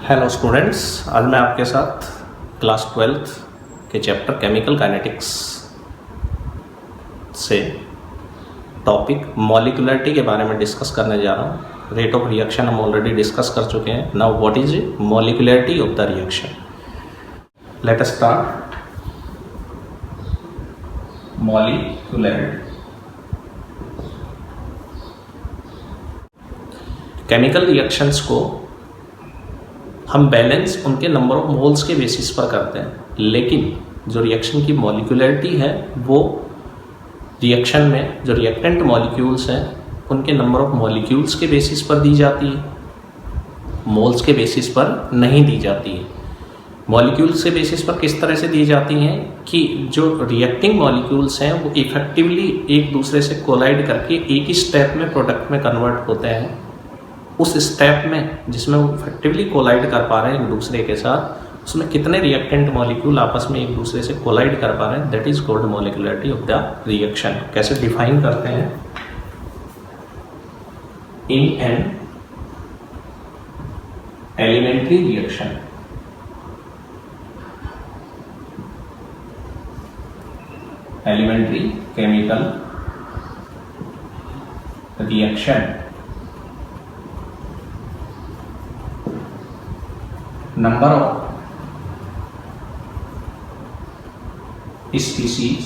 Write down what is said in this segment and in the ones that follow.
Hello students, आज मैं आपके साथ क्लास 12th के चैप्टर केमिकल काइनेटिक्स से टॉपिक मॉलिक्यूलरिटी के बारे में डिस्कस करने जा रहा हूँ। रेट ऑफ रिएक्शन हम ऑलरेडी डिस्कस कर चुके हैं। Now what is molecularity of the reaction. Let us start. Molecularity. Chemical reactions को हम बैलेंस उनके नंबर ऑफ मोल्स के बेसिस पर करते हैं, लेकिन जो रिएक्शन की मॉलिक्यूलरिटी है वो रिएक्शन में जो रिएक्टेंट मॉलिक्यूल्स हैं उनके नंबर ऑफ मॉलिक्यूल्स के बेसिस पर दी जाती है, मोल्स के बेसिस पर नहीं दी जाती है। मॉलिक्यूल्स के बेसिस पर किस तरह से दी जाती हैं कि जो रिएक्टिंग मॉलिक्यूल्स हैं वो इफेक्टिवली एक दूसरे से कोलाइड करके एक ही स्टेप में प्रोडक्ट में कन्वर्ट होते हैं। उस स्टेप में जिसमें वो इफेक्टिवली कोलाइड कर पा रहे हैं एक दूसरे के साथ, उसमें कितने रिएक्टेंट मॉलिक्यूल आपस में एक दूसरे से कोलाइड कर पा रहे हैं, that is called molecularity of the reaction. कैसे डिफाइन करते हैं? In an elementary reaction, elementary chemical reaction, number of species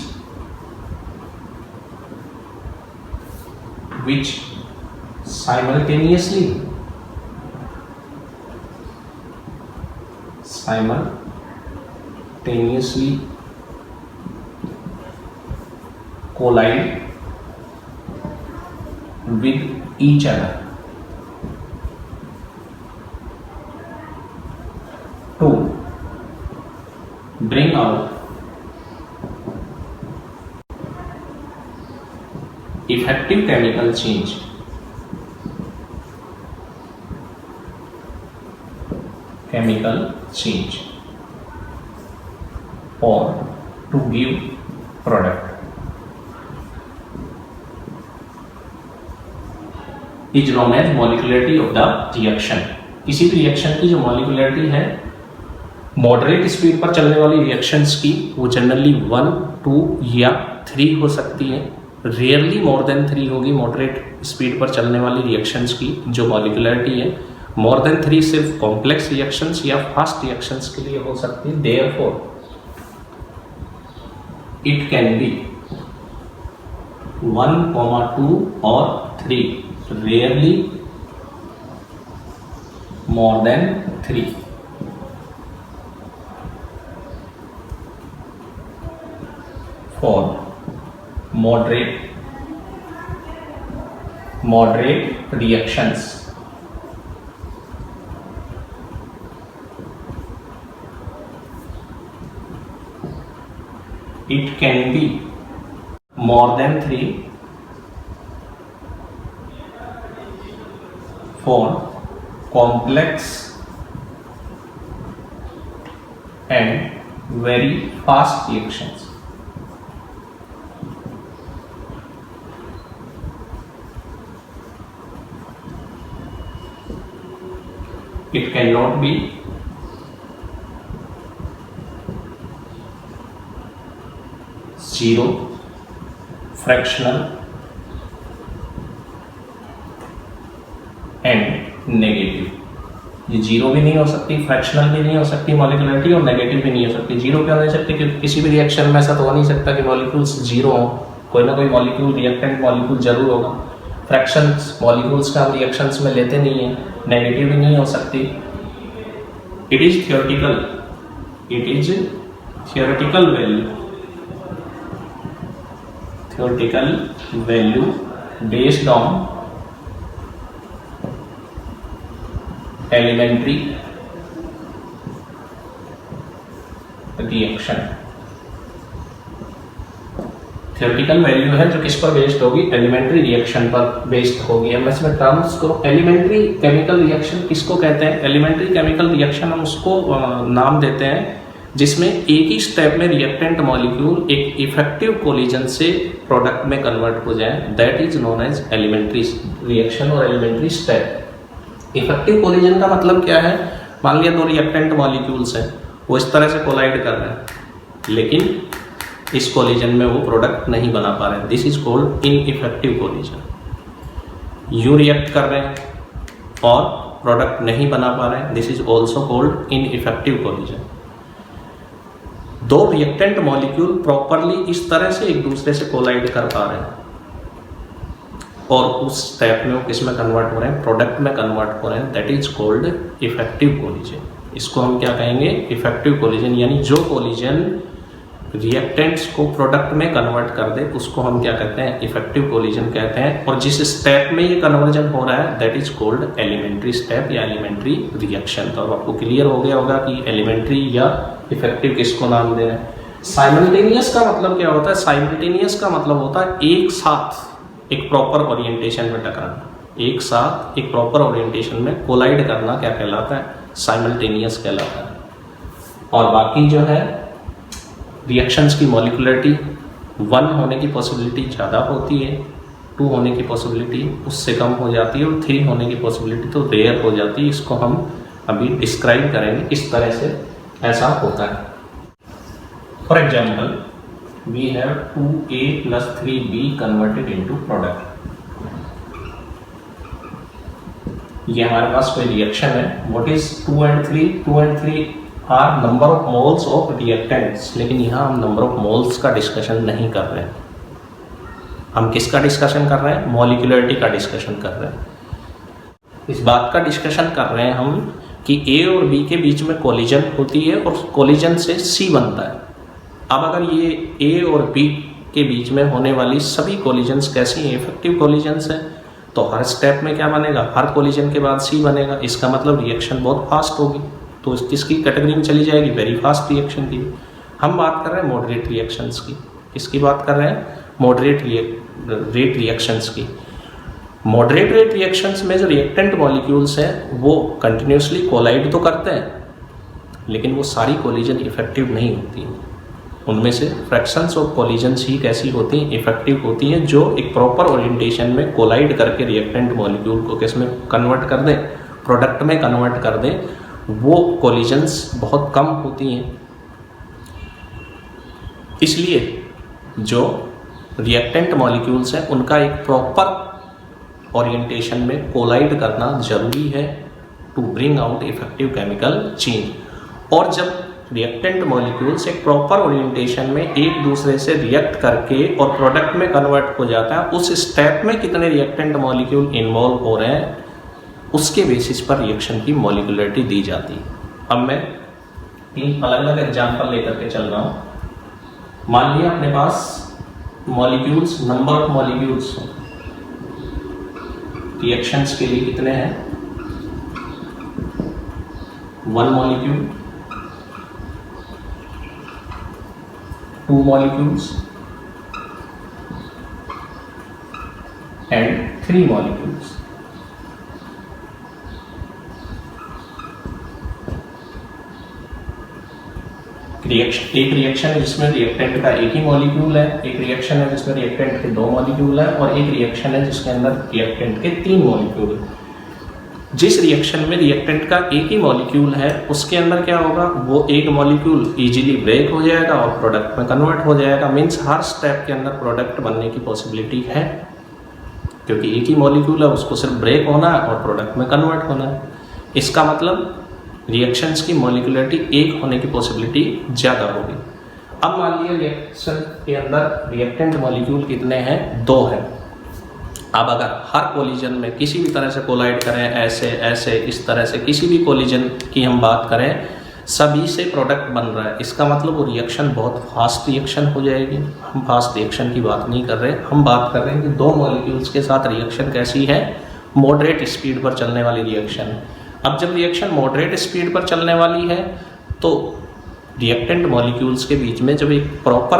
which simultaneously collide with each other to bring out effective chemical change or to give product is known as molecularity of the reaction। किसी भी reaction की जो molecularity है moderate speed पर चलने वाली reactions की, वो जनरली 1, 2 या 3 हो सकती है। रेयरली मोर देन 3 होगी मॉडरेट स्पीड पर चलने वाली रिएक्शंस की जो मॉलिक्यूलरिटी है। मोर देन 3 सिर्फ कॉम्प्लेक्स रिएक्शंस या फास्ट रिएक्शंस के लिए हो सकती है। देयरफॉर इट कैन बी 1, 2 और 3, rarely more than 3। for moderate reactions it can be more than 3 for complex and very fast reactions। It cannot be zero, fractional and negative। ये zero भी नहीं हो सकती, फ्रैक्शनल भी नहीं हो सकती मॉलिक्यूलरिटी, और नेगेटिव भी नहीं हो सकती। जीरो क्यों नहीं सकती? क्योंकि किसी भी रिएक्शन में ऐसा तो हो नहीं सकता कि मॉलिक्यूल्स जीरो हो, कोई ना कोई मॉलिक्यूल रिएक्टेंट मॉलिक्यूल जरूर होगा। फ्रैक्शंस मॉलिक्यूल्स का हम रिएक्शंस में लेते नहीं है, नेगेटिव भी नहीं हो सकती। It is theoretical value based on elementary reaction। Theoretical value है जो किस पर बेस्ड होगी? एलिमेंट्री रिएक्शन पर बेस्ड होगी। हम इसमें टर्म्स को एलिमेंट्री केमिकल रिएक्शन किसको कहते हैं? एलिमेंट्री केमिकल रिएक्शन हम उसको नाम देते हैं जिसमें एक ही स्टेप में रिएक्टेंट मॉलिक्यूल एक इफेक्टिव कोलिजन से प्रोडक्ट में कन्वर्ट हो जाए, that is known as elementary reaction और एलिमेंट्री स्टेप। इफेक्टिव कोलिजन का मतलब क्या है? मान लिया दो रिएक्टेंट मॉलिक्यूल्स हैं, वो इस तरह से कोलाइड कर रहे हैं, लेकिन इस कोलिजन में वो प्रोडक्ट नहीं बना पा रहे हैं। This is called ineffective collision. You react कर रहे हैं और प्रोडक्ट नहीं बना पा रहे हैं, this is also called ineffective collision. दो रिएक्टेंट मॉलिक्यूल प्रॉपरली इस तरह से एक दूसरे से कोलाइड कर पा रहे हैं और उस स्टेप में वो किस में कन्वर्ट हो रहे हैं, प्रोडक्ट में कन्वर्ट हो रहे हैं, that is called effective collision. इसको हम क्या कहेंगे, इफेक्टिव कोलिजन। यानी जो कोलिजन रिएक्टेंट्स को प्रोडक्ट में कन्वर्ट कर दे उसको हम क्या कहते हैं, इफेक्टिव कोलिजन कहते हैं। और जिस स्टेप में ये कन्वर्जन हो रहा है that is called elementary step या एलिमेंट्री रिएक्शन। तो अब आपको क्लियर हो गया होगा कि एलिमेंट्री या इफेक्टिव किसको नाम दे रहे हैं। साइमल्टेनियस का मतलब क्या होता है, साइमल्टेनियस का मतलब होता है एक साथ एक प्रॉपर ओरिएंटेशन में टकराना, एक साथ एक प्रॉपर ओरिएंटेशन में कोलाइड करना क्या कहलाता है, साइमल्टेनियस कहलाता है। और बाकी जो है रिएक्शंस की मॉलिक्यूलरिटी 1 होने की पॉसिबिलिटी ज़्यादा होती है, 2 होने की पॉसिबिलिटी उससे कम हो जाती है और 3 होने की पॉसिबिलिटी तो रेयर हो जाती है। इसको हम अभी डिस्क्राइब करेंगे किस तरह से ऐसा होता है। For example we have 2a + 3b converted into product. ये हमारे पास कोई रिएक्शन है। What is 2 and 3? 2 and 3 are number of moles of reactants, लेकिन यहाँ हम नंबर ऑफ मोल्स का डिस्कशन नहीं कर रहे हैं। हम किसका डिस्कशन कर रहे हैं, मॉलिक्यूलरिटी का डिस्कशन कर रहे हैं। इस बात का डिस्कशन कर रहे हैं हम कि ए और बी के बीच में कोलिजन होती है और कोलिजन से सी बनता है। अब अगर ये ए और बी के बीच में होने वाली सभी कोलिजन्स कैसी हैं, इफेक्टिव कोलिजन्स हैं, तो हर स्टेप में क्या बनेगा, हर कोलिजन के बाद सी बनेगा। इसका मतलब रिएक्शन बहुत फास्ट होगी, तो किसकी कैटेगरी में चली जाएगी, वेरी फास्ट रिएक्शन की। हम बात कर रहे हैं मॉडरेट रिएक्शंस की। किसकी बात कर रहे हैं, मॉडरेट रेट रिएक्शंस की। मॉडरेट रेट रिएक्शंस में जो रिएक्टेंट मॉलिक्यूल्स हैं वो कंटिन्यूसली कोलाइड तो करते हैं, लेकिन वो सारी कोलिजन इफेक्टिव नहीं होती हैं। उनमें से फ्रैक्शंस ऑफ कोलिजन्स ही कैसी होती हैं, इफेक्टिव होती हैं, जो एक प्रॉपर ओरिएंटेशन में कोलाइड करके रिएक्टेंट मॉलिक्यूल को किस में कन्वर्ट कर दें, प्रोडक्ट में कन्वर्ट कर दें। वो कोलिजन्स बहुत कम होती हैं। इसलिए जो रिएक्टेंट मॉलिक्यूल्स हैं उनका एक प्रॉपर ओरिएंटेशन में कोलाइड करना जरूरी है to bring out effective chemical change. और जब रिएक्टेंट मॉलिक्यूल्स एक प्रॉपर ओरिएंटेशन में एक दूसरे से रिएक्ट करके और प्रोडक्ट में कन्वर्ट हो जाता है, उस स्टेप में कितने रिएक्टेंट मॉलिक्यूल इन्वॉल्व हो रहे हैं उसके बेसिस पर रिएक्शन की मॉलिक्यूलरिटी दी जाती है। अब मैं 3 अलग अलग एग्जाम्पल लेकर के चल रहा हूं। मान लिया अपने पास molecules, number of molecules reactions के लिए कितने हैं, 1 मॉलिक्यूल, 2 मॉलिक्यूल्स एंड 3 मॉलिक्यूल्स। एक रिएक्शन है जिसमें रिएक्टेंट का एक ही मॉलिक्यूल है, एक रिएक्शन है जिसमें रिएक्टेंट के 2 मॉलिक्यूल है और एक रिएक्शन है जिसके अंदर रिएक्टेंट के 3 मॉलिक्यूल है। जिस रिएक्शन में रिएक्टेंट का एक ही मॉलिक्यूल है उसके अंदर क्या होगा, वो एक मॉलिक्यूल इजीली ब्रेक हो जाएगा और प्रोडक्ट में कन्वर्ट हो जाएगा। मीन्स हर स्टेप के अंदर प्रोडक्ट बनने की पॉसिबिलिटी है, क्योंकि एक ही मॉलिक्यूल है, उसको सिर्फ ब्रेक होना है और प्रोडक्ट में कन्वर्ट होना है। इसका मतलब रिएक्शंस की मॉलिक्यूलरिटी 1 होने की पॉसिबिलिटी ज़्यादा होगी। अब मान लिया रिएक्शन के अंदर रिएक्टेंट मॉलिक्यूल कितने हैं, 2 हैं। अब अगर हर कोलिजन में किसी भी तरह से कोलाइड करें, ऐसे ऐसे इस तरह से किसी भी कोलिजन की हम बात करें, सभी से प्रोडक्ट बन रहा है, इसका मतलब वो रिएक्शन बहुत फास्ट रिएक्शन हो जाएगी। हम फास्ट रिएक्शन की बात नहीं कर रहे, हम बात कर रहे हैं कि 2 मॉलिक्यूल्स के साथ रिएक्शन कैसी है, मॉडरेट स्पीड पर चलने वाली रिएक्शन। अब जब रिएक्शन मॉडरेट स्पीड पर चलने वाली है तो रिएक्टेंट मॉलिक्यूल्स के बीच में जब एक प्रॉपर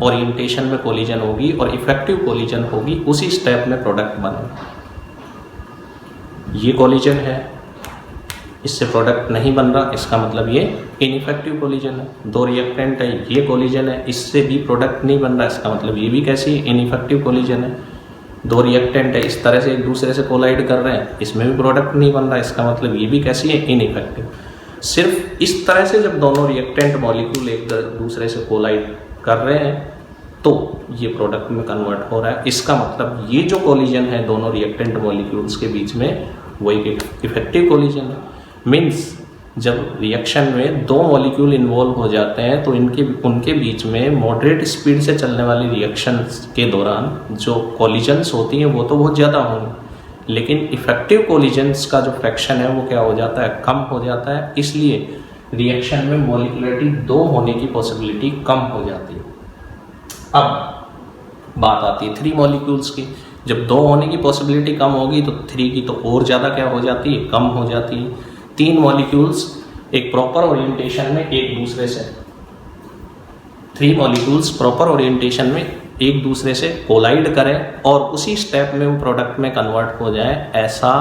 ओरिएंटेशन में कोलिजन होगी और इफेक्टिव कोलिजन होगी, उसी स्टेप में प्रोडक्ट बनेगा। ये कोलिजन है, इससे प्रोडक्ट नहीं बन रहा, इसका मतलब ये इनइफेक्टिव कोलिजन है। 2 रिएक्टेंट है, ये कोलिजन है, इससे भी प्रोडक्ट नहीं बन रहा, इसका मतलब ये भी कैसी इनइफेक्टिव कोलिजन है। दो रिएक्टेंट है, इस तरह से एक दूसरे से कोलाइड कर रहे हैं, इसमें भी प्रोडक्ट नहीं बन रहा, इसका मतलब ये भी कैसी है, इनइफेक्टिव। सिर्फ इस तरह से जब दोनों रिएक्टेंट मॉलिक्यूल एक दूसरे से कोलाइड कर रहे हैं तो ये प्रोडक्ट में कन्वर्ट हो रहा है। इसका मतलब ये जो कोलिजन है दोनों रिएक्टेंट मॉलिक्यूल्स के बीच में वो एक इफेक्टिव कोलिजन है। मीन्स जब रिएक्शन में दो मॉलिक्यूल इन्वॉल्व हो जाते हैं तो उनके बीच में मॉडरेट स्पीड से चलने वाली रिएक्शन के दौरान जो कोलिजन्स होती हैं वो तो बहुत ज़्यादा होंगी, लेकिन इफेक्टिव कोलिजन्स का जो फ्रैक्शन है वो क्या हो जाता है, कम हो जाता है। इसलिए रिएक्शन में मॉलिक्युलरिटी 2 होने की पॉसिबिलिटी कम हो जाती है। अब बात आती है 3 मॉलिक्यूल्स की। जब 2 होने की पॉसिबिलिटी कम होगी तो 3 की तो और ज़्यादा क्या हो जाती है, कम हो जाती है। 3 मॉलिक्यूल्स एक प्रॉपर ओरिएंटेशन में एक दूसरे से 3 मॉलिक्यूल्स प्रॉपर ओरिएंटेशन में एक दूसरे से कोलाइड करें और उसी स्टेप में वो प्रोडक्ट में कन्वर्ट हो जाए, ऐसा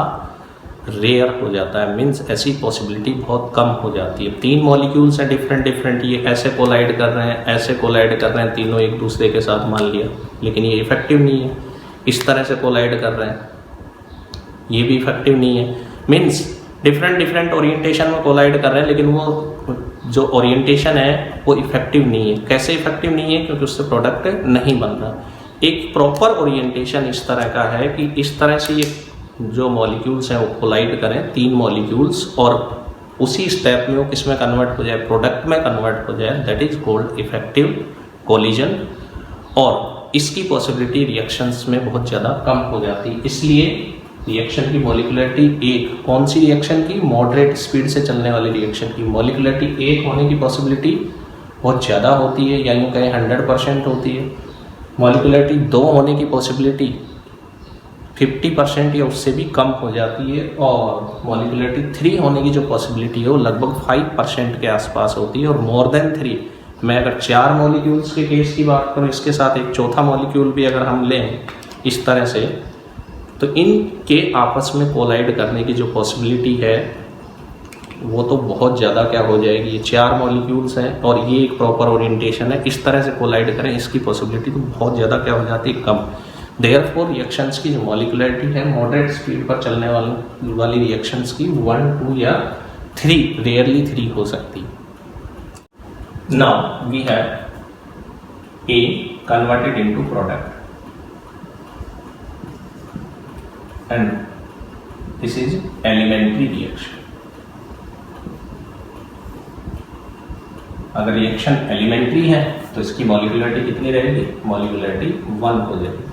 रेयर हो जाता है। मीन्स ऐसी पॉसिबिलिटी बहुत कम हो जाती है। 3 मॉलिक्यूल्स हैं डिफरेंट, ये ऐसे कोलाइड कर रहे हैं, ऐसे कोलाइड कर रहे हैं, तीनों एक दूसरे के साथ मान लिया, लेकिन ये इफेक्टिव नहीं है। इस तरह से कोलाइड कर रहे हैं, ये भी इफेक्टिव नहीं है। मीन्स डिफरेंट ओरिएंटेशन में कोलाइड कर रहे हैं, लेकिन वो जो ओरिएंटेशन है वो इफेक्टिव नहीं है। कैसे इफेक्टिव नहीं है? क्योंकि उससे प्रोडक्ट नहीं बन रहा। एक प्रॉपर ओरिएंटेशन इस तरह का है कि इस तरह से ये जो मॉलिक्यूल्स हैं वो कोलाइड करें, 3 मॉलिक्यूल्स, और उसी स्टेप में वो किस में कन्वर्ट हो जाए, प्रोडक्ट में कन्वर्ट हो जाए। That is called effective collision. और इसकी पॉसिबिलिटी रिएक्शंस में बहुत ज़्यादा कम हो जाती है। इसलिए रिएक्शन की मॉलिक्युलरिटी 1, कौन सी रिएक्शन की, मॉडरेट स्पीड से चलने वाली रिएक्शन की मॉलिक्युलरिटी 1 होने की पॉसिबिलिटी बहुत ज़्यादा होती है, या यूँ कहें 100% होती है। मॉलिक्युलरिटी 2 होने की पॉसिबिलिटी 50% या उससे भी कम हो जाती है, और मॉलिक्युलरिटी 3 होने की जो पॉसिबिलिटी है वो लगभग 5% के आसपास होती है। और मोर देन 3, मैं अगर 4 मॉलिक्यूल्स के केस की बात करूँ, इसके साथ एक चौथा मॉलिक्यूल भी अगर हम लें इस तरह से, तो इनके आपस में कोलाइड करने की जो पॉसिबिलिटी है वो तो बहुत ज़्यादा क्या हो जाएगी। ये 4 मॉलिक्यूल्स हैं और ये एक प्रॉपर ओरिएंटेशन है, इस तरह से कोलाइड करें, इसकी पॉसिबिलिटी तो बहुत ज़्यादा क्या हो जाती है, कम। देयरफॉर रिएक्शंस की जो मॉलिक्युलरिटी है मॉडरेट स्पीड पर चलने वाली रिएक्शंस की 1, 2 या 3, रेयरली 3 हो सकती है। Now we have A converted into product and this is elementary reaction। अगर रिएक्शन एलिमेंट्री है तो इसकी मॉलिक्युलरिटी कितनी रहेगी, मॉलिक्युलरिटी 1 हो जाएगी।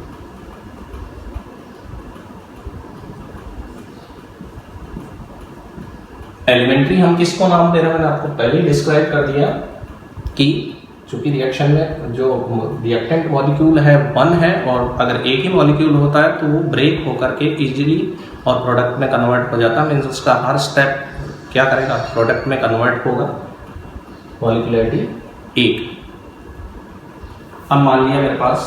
एलिमेंट्री हम किसको नाम दे रहे हैं, मैंने आपको पहले ही डिस्क्राइब कर दिया कि चूंकि रिएक्शन में जो रिएक्टेंट मॉलिक्यूल है 1 है, और अगर एक ही मॉलिक्यूल होता है तो वो ब्रेक होकर के इजीली और प्रोडक्ट में कन्वर्ट हो जाता है। मीन्स उसका हर स्टेप क्या करेगा, प्रोडक्ट में कन्वर्ट होगा। मॉलिक्युलरिटी 1। अब मान लिया मेरे पास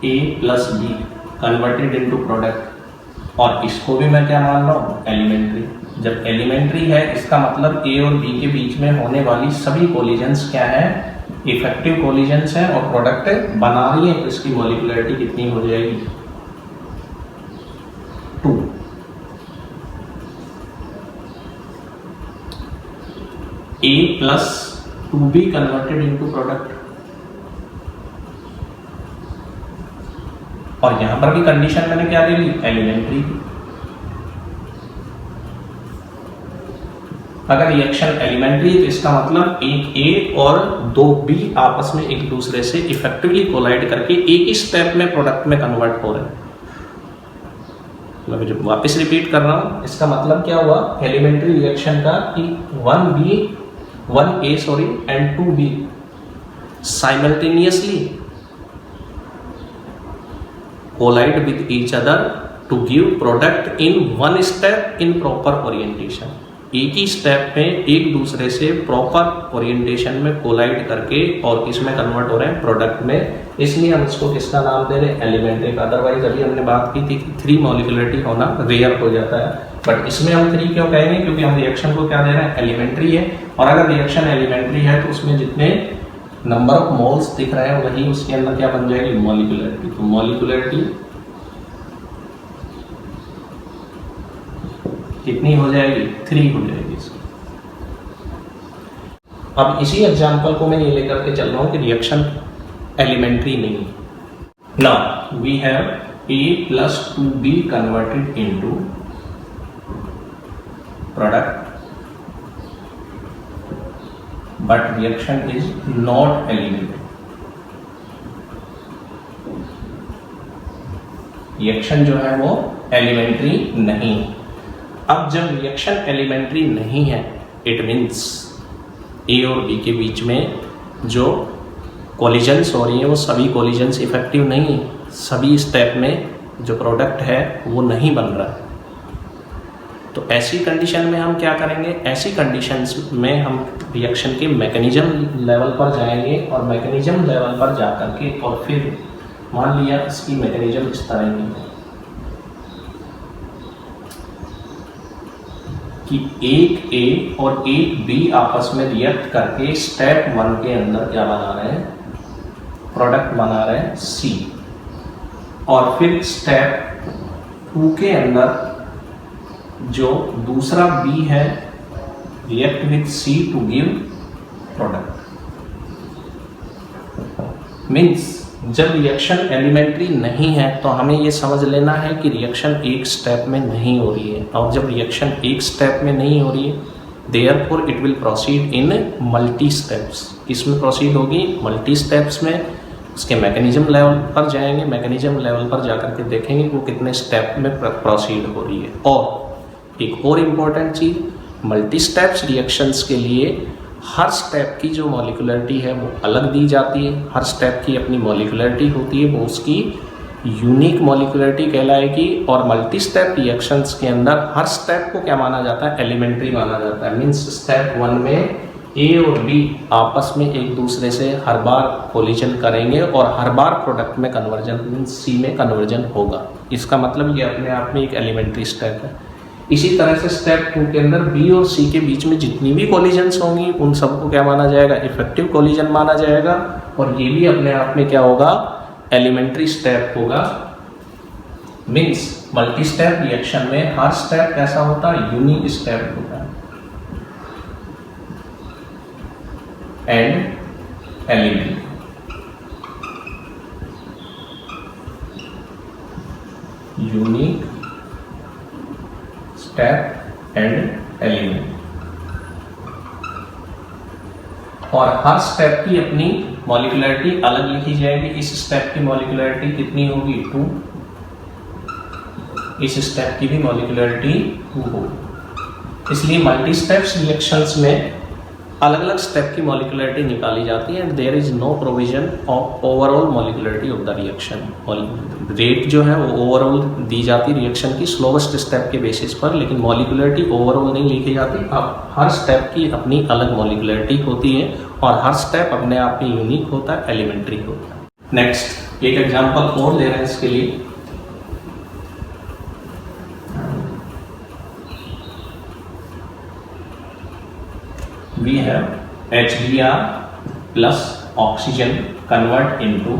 A + B converted into product, और इसको भी मैं क्या मान रहा हूँ, एलिमेंट्री। जब एलिमेंट्री है इसका मतलब A और B के बीच में होने वाली सभी कोलिजन्स क्या है, इफेक्टिव कोलिजन्स हैं, और प्रोडक्ट बना रही है, तो इसकी मॉलिक्युलरिटी कितनी हो जाएगी, 2। A + 2B converted into product, और यहां पर भी कंडीशन मैंने क्या दे ली, एलिमेंट्री। अगर रिएक्शन एलिमेंट्री है तो इसका मतलब एक A और 2B आपस में एक दूसरे से इफेक्टिवली कोलाइड करके एक ही स्टेप में प्रोडक्ट में कन्वर्ट हो रहे हैं। मैं जब वापस रिपीट कर रहा हूं, इसका मतलब क्या हुआ एलिमेंट्री रिएक्शन का कि 1A and 2B simultaneously collide with each other to give product in 1 step in proper orientation. एक ही स्टेप में एक दूसरे से प्रॉपर ओरिएंटेशन में कोलाइड करके और किसमें कन्वर्ट हो रहे हैं, प्रोडक्ट में। इसलिए हम इसको किसका नाम दे रहे हैं, एलिमेंट्री का। अदरवाइज अभी हमने बात की थी कि 3 मॉलिक्युलरिटी होना रेयर हो जाता है, बट इसमें हम 3 क्यों कहेंगे, क्योंकि हम रिएक्शन को क्या दे रहे हैं, एलिमेंट्री है। और अगर रिएक्शन एलिमेंट्री है तो उसमें जितने नंबर ऑफ मोल्स दिख रहे हैं वही उसके अंदर क्या बन जाएगी, मॉलिक्युलरिटी। तो मॉलिक्युलरिटी कितनी हो जाएगी, 3 हो जाएगी इसकी। अब इसी एग्जाम्पल को मैं ये लेकर के चल रहा हूं कि रिएक्शन एलिमेंट्री नहीं। Now we have A plus 2B converted into product, but reaction is not elementary. Reaction जो है वो एलिमेंट्री नहीं। अब जब रिएक्शन एलिमेंट्री नहीं है, इट मीन्स ए और बी के बीच में जो कोलिजन्स हो रही हैं वो सभी कोलिजन्स इफेक्टिव नहीं है, सभी स्टेप में जो प्रोडक्ट है वो नहीं बन रहा है। तो ऐसी कंडीशन में हम क्या करेंगे, ऐसी कंडीशंस में हम रिएक्शन के मैकेनिज्म लेवल पर जाएंगे और मैकेनिज्म लेवल पर जाकर के और फिर मान लिया इसकी मैकेनिज्म इस तरह की है कि एक ए और एक बी आपस में रिएक्ट करके स्टेप 1 के अंदर क्या बना रहे हैं, प्रोडक्ट बना रहे हैं सी, और फिर स्टेप 2 के अंदर जो दूसरा बी है react with C to give product. Means जब रिएक्शन एलिमेंट्री नहीं है तो हमें ये समझ लेना है कि रिएक्शन एक स्टेप में नहीं हो रही है, और जब रिएक्शन एक स्टेप में नहीं हो रही है therefore it will proceed in multi steps. किसमें प्रोसीड होगी, मल्टी स्टेप्स में। उसके मैकेनिज्म लेवल पर जाएंगे, मैकेनिज्म लेवल पर जाकर के देखेंगे वो कितने स्टेप में प्रोसीड हो रही है। और एक और इम्पॉर्टेंट चीज़, मल्टी स्टेप्स रिएक्शंस के लिए हर स्टेप की जो मॉलिक्यूलरिटी है वो अलग दी जाती है, हर स्टेप की अपनी मॉलिक्यूलरिटी होती है, वो उसकी यूनिक मॉलिक्यूलरिटी कहलाएगी। और मल्टी स्टेप रिएक्शंस के अंदर हर स्टेप को क्या माना जाता है, एलिमेंट्री माना जाता है। मीन्स स्टेप 1 में ए और बी आपस में एक दूसरे से हर बार कोलिजन करेंगे और हर बार प्रोडक्ट में कन्वर्जन मीन्स सी में कन्वर्जन होगा। इसका मतलब ये अपने आप में एक एलिमेंट्री स्टेप है। इसी तरह से स्टेप 2 के अंदर बी और सी के बीच में जितनी भी कोलिजन्स होंगी उन सबको क्या माना जाएगा, इफेक्टिव कोलिजन माना जाएगा, और ये भी अपने आप में क्या होगा, एलिमेंट्री स्टेप होगा। मीन्स मल्टी स्टेप रिएक्शन में हर स्टेप कैसा होता है, यूनिक स्टेप होता है। And element unique step and element, और हर स्टेप की अपनी मॉलिक्यूलरिटी अलग लिखी जाएगी। इस स्टेप की मॉलिक्यूलरिटी कितनी होगी, 2, इस स्टेप की भी मॉलिक्यूलरिटी 2 होगी। इसलिए मल्टी स्टेप्स रिएक्शंस में अलग अलग स्टेप की मॉलिक्यूलरिटी निकाली जाती है and there is no provision of overall molecularity of the reaction. Rate जो है वो ओवरऑल दी जाती है रिएक्शन की स्लोवेस्ट स्टेप के बेसिस पर, लेकिन मॉलिक्यूलरिटी ओवरऑल नहीं लिखी जाती। अब हर स्टेप की अपनी अलग मॉलिक्यूलरिटी होती है और हर स्टेप अपने आप में यूनिक होता है, एलिमेंट्री होता है। नेक्स्ट एक एग्जाम्पल और ले रहे हैं इसके लिए। We have HBr plus oxygen convert into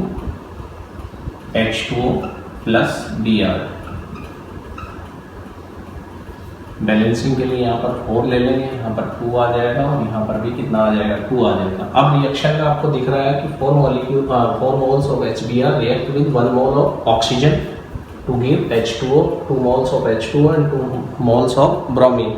H2O plus Br। Balancing के लिए यहाँ पर 4 ले लेंगे, यहाँ पर 2 आ जाएगा और यहाँ पर भी कितना आ जाएगा, 2 आ जाएगा। अब रिएक्शन का आपको दिख रहा है कि 4 moles of HBr react with 1 mole of oxygen to give H2O, 2 moles of H2O and 2 moles of bromine।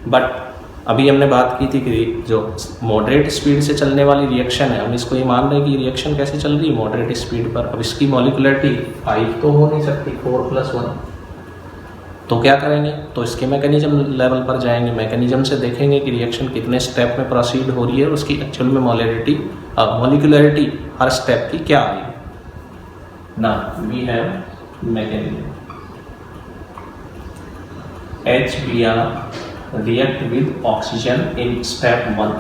But अभी हमने बात की थी कि जो मॉडरेट स्पीड से चलने वाली रिएक्शन है, हम इसको ये मान रहे हैं कि रिएक्शन कैसे चल रही है, मॉडरेट स्पीड पर। अब इसकी मॉलिक्यूलरिटी 5 तो हो नहीं सकती, 4 + 1। तो क्या करेंगे, तो इसके मैकेनिज्म लेवल पर जाएंगे, मैकेनिज्म से देखेंगे कि रिएक्शन कितने स्टेप में प्रोसीड हो रही है, उसकी एक्चुअल में मॉलिक्यूलरिटी हर स्टेप की क्या आ रही है। Now we have mechanism HBr react with oxygen in step 1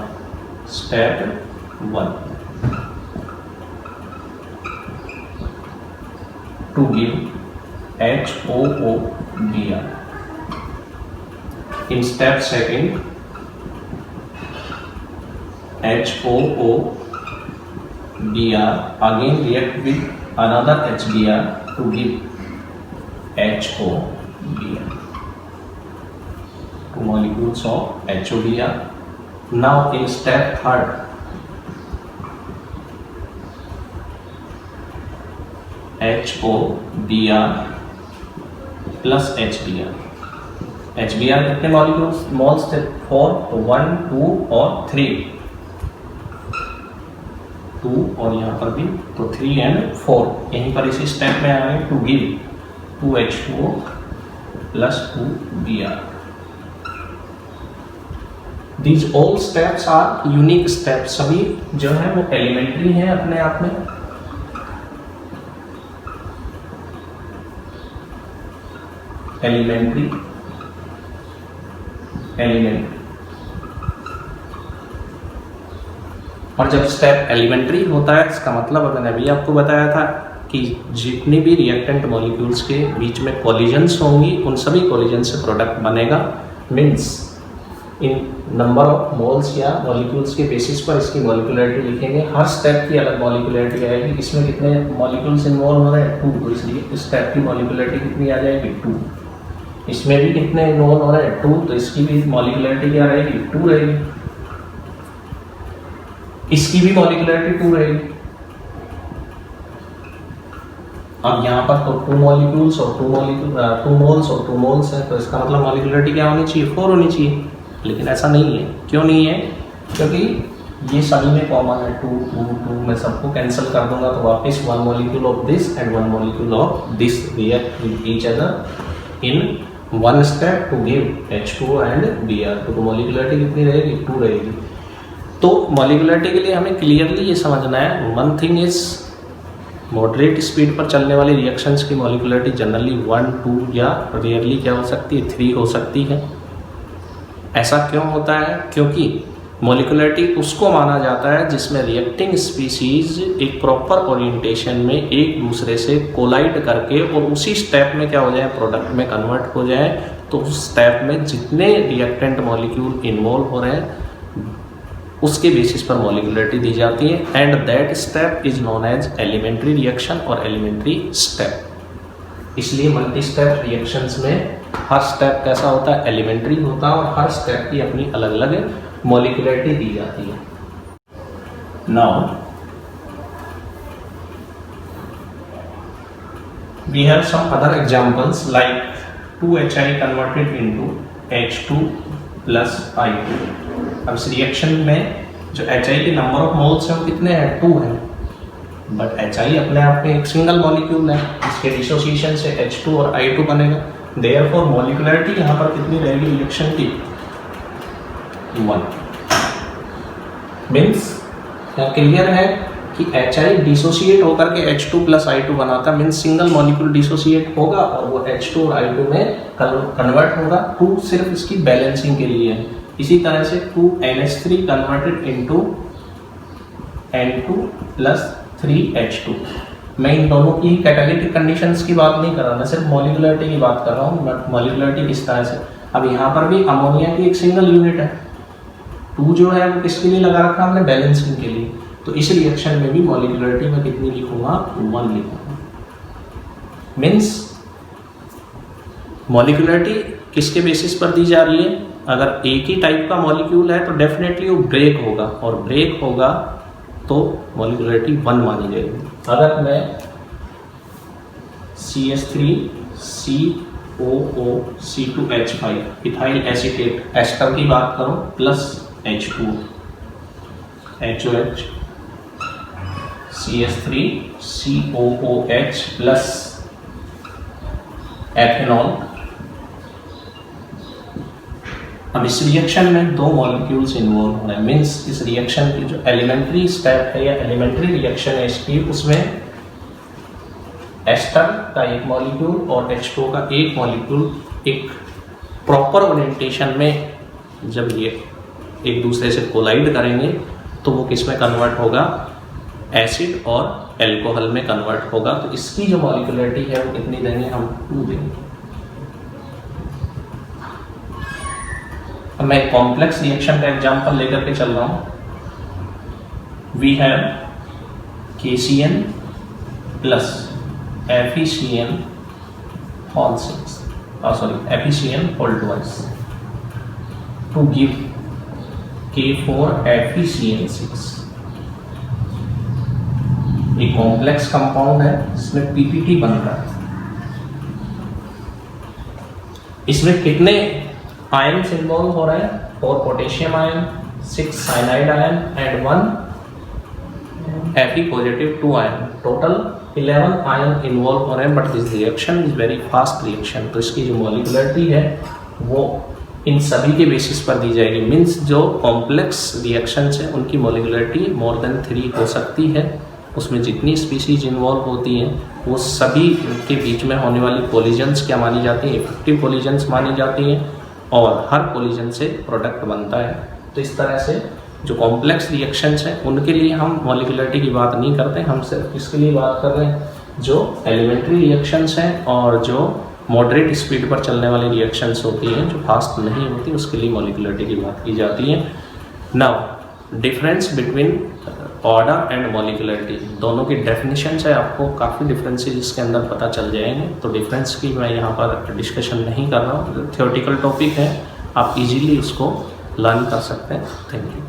to give HOOBr। in step 2 HOOBr again react with another HBr to give HOBr। molecules of HOBr. Now in step third, HOBr plus HBr. HBr कितने molecules moles थे? 4, तो 1, 2 और 3, 2 और यहाँ पर भी तो 3 and 4. यहीं पर इसी स्टेप में आएंगे to give 2H2O plus 2Br. These all steps are unique steps. सभी जो है वो एलिमेंट्री हैं अपने आप में. एलिमेंट्री और जब स्टेप एलिमेंट्री होता है इसका मतलब मैंने अभी आपको बताया था कि जितनी भी रिएक्टेंट मॉलिक्यूल्स के बीच में कोलिजन्स होंगी उन सभी कोलिजन से प्रोडक्ट बनेगा. Means in number of moles या मॉलिक्यूल्स के बेसिस पर इसकी मॉलिक्यूलरिटी लिखेंगे. हर स्टेप की अलग मॉलिक्यूलरिटी आएगी. इसमें कितने मॉलिक्यूल्स इन्वॉल्व हो रहे हैं? 2, तो इसलिए इस स्टेप की मॉलिक्यूलरिटी कितनी आ जाएगी? 2. इसमें भी कितने इन्वॉल्व हो रहे हैं? 2, तो इसकी भी मॉलिक्यूलरिटी क्या रहेगी? 2 रहेगी. इसकी भी मॉलिक्यूलरिटी 2 रहेगी. अब यहाँ पर तो 2 मॉलिक्यूल्स और 2 मोल्स और 2 मोल्स है, तो इसका मतलब मॉलिक्यूलरिटी क्या होनी चाहिए? 4 होनी चाहिए. लेकिन ऐसा नहीं है. क्यों नहीं है? क्योंकि ये सभी में कॉमन है. 2 2 2 मैं सबको कैंसिल कर दूंगा तो वापस 1 molecule of this and 1 molecule of this react with each other in one step to give H2O and Br. तो मॉलिक्यूलरिटी कितनी रहेगी? 2 रहेगी. तो मॉलिक्यूलरिटी के लिए हमें क्लियरली ये समझना है. One thing is moderate speed पर चलने वाली रिएक्शंस की मॉलिक्यूलरिटी जनरली 1, 2 या रेयरली क्या हो सकती है? 3 हो सकती है. ऐसा क्यों होता है? क्योंकि मॉलिक्यूलरिटी उसको माना जाता है जिसमें रिएक्टिंग स्पीसीज एक प्रॉपर ओरिएंटेशन में एक दूसरे से कोलाइड करके और उसी स्टेप में क्या हो जाए? प्रोडक्ट में कन्वर्ट हो जाए. तो उस स्टेप में जितने रिएक्टेंट मॉलिक्यूल इन्वॉल्व हो रहे हैं उसके बेसिस पर मॉलिक्यूलरिटी दी जाती है. And that step is known as elementary reaction और एलिमेंट्री स्टेप. इसलिए मल्टी स्टेप रिएक्शंस में हर स्टेप कैसा होता है? एलिमेंट्री होता है और हर स्टेप की अपनी अलग अलग मॉलिक्यूलरिटी दी जाती है. Now we have some other examples like 2HI converted into H2 plus I2. अब इस रिएक्शन में जो HI के नंबर ऑफ मोल्स हैं वो कितने हैं? 2 हैं. बट HI अपने आप में एक सिंगल मॉलिक्यूल है. इसके डिसोसिएशन से H2 और I2 बनेगा. देयरफॉर मॉलिक्यूलरिटी यहाँ पर कितनी रहेगी रिएक्शन की? 1. मीन्स क्लियर है कि HI डिसोसिएट होकर के H2 प्लस I2 बनाता. मीन्स सिंगल मॉलिक्यूल डिसोसिएट होगा और वो H2 और I2 में कन्वर्ट होगा. 2 सिर्फ इसकी बैलेंसिंग के लिए है. इसी तरह से 2NH3 converted into N2 plus 3H2. मैं इन दोनों की कैटालिटिक कंडीशंस की बात नहीं कर रहा, मैं सिर्फ मॉलिक्यूलरिटी की बात कर रहा हूँ. मॉलिक्यूलरिटी किस तरह से? अब यहाँ पर भी अमोनिया की एक सिंगल यूनिट है. 2 जो है वो किसके लिए लगा रखा हमने? बैलेंसिंग के लिए. तो इस रिएक्शन में भी मॉलिक्यूलरिटी में कितनी लिखूंगा? 1 लिखूंगा. मीन्स मॉलिक्यूलरिटी किसके बेसिस पर दी जा रही है? अगर एक ही टाइप का मॉलिक्यूल है तो डेफिनेटली वो ब्रेक होगा, और ब्रेक होगा तो मॉलिक्यूलरिटी 1 मानी जाएगी. अगर मैं CH3COOC2H5 इथाइल एसीटेट एस्टर की बात करूं plus H2 HOH CH3COOH plus ethanol. अब इस रिएक्शन में 2 मॉलिक्यूल्स इन्वॉल्व हो रहे हैं. मीन्स इस रिएक्शन की जो एलिमेंट्री स्टेप है या एलिमेंट्री रिएक्शन है इसकी, उसमें एस्टर का एक मॉलिक्यूल और H2 का एक मॉलिक्यूल एक प्रॉपर ओरिएंटेशन में जब ये एक दूसरे से कोलाइड करेंगे तो वो किस में कन्वर्ट होगा? एसिड और एल्कोहल में कन्वर्ट होगा. तो इसकी जो मॉलिक्यूलरिटी है वो कितनी देंगे हम? 2 देंगे. अब मैं कॉम्प्लेक्स रिएक्शन का एग्जांपल लेकर के चल रहा हूं. We have KCN plus FeCN whole 6 FeCN whole 2. To give K4FeCN6। एक कॉम्प्लेक्स कंपाउंड है, इसमें PPT बन रहा है। इसमें कितने आयन्स इन्वॉल्व हो रहे हैं? 4 potassium ion, 6 cyanide ion and 1 Fe positive 2 ion, total 11 ion involve हो रहे हैं। But this reaction is very fast reaction, तो इसकी जो मॉलिक्यूलरिटी है वो इन सभी के बेसिस पर दी जाएगी। मीन्स जो कॉम्प्लेक्स रिएक्शंस हैं उनकी मॉलिक्यूलरिटी मोर देन 3 हो सकती है। उसमें जितनी स्पीसीज इन्वॉल्व होती हैं वो सभी के बीच में होने वाली कोलिजन्स क्या मानी जाती हैं? इफेक्टिव कोलिजन्स मानी जाती हैं, और हर कोलिजन से प्रोडक्ट बनता है। तो इस तरह से जो कॉम्प्लेक्स रिएक्शंस हैं उनके लिए हम मॉलिक्यूलरिटी की बात नहीं करते, हम सिर्फ इसके लिए बात कर रहे हैं जो एलिमेंट्री रिएक्शंस हैं और जो मॉडरेट स्पीड पर चलने वाली रिएक्शंस होती हैं, जो फास्ट नहीं होती, उसके लिए मॉलिक्यूलरिटी की बात की जाती है। Now difference between order and molecularity, दोनों की डेफिनेशन है, आपको काफ़ी डिफरेंसेस इसके अंदर पता चल जाएंगे। तो डिफरेंस की मैं यहाँ पर डिस्कशन नहीं कर रहा हूँ, थियोरेटिकल टॉपिक है, आप इजीली उसको लर्न कर सकते हैं। Thank you.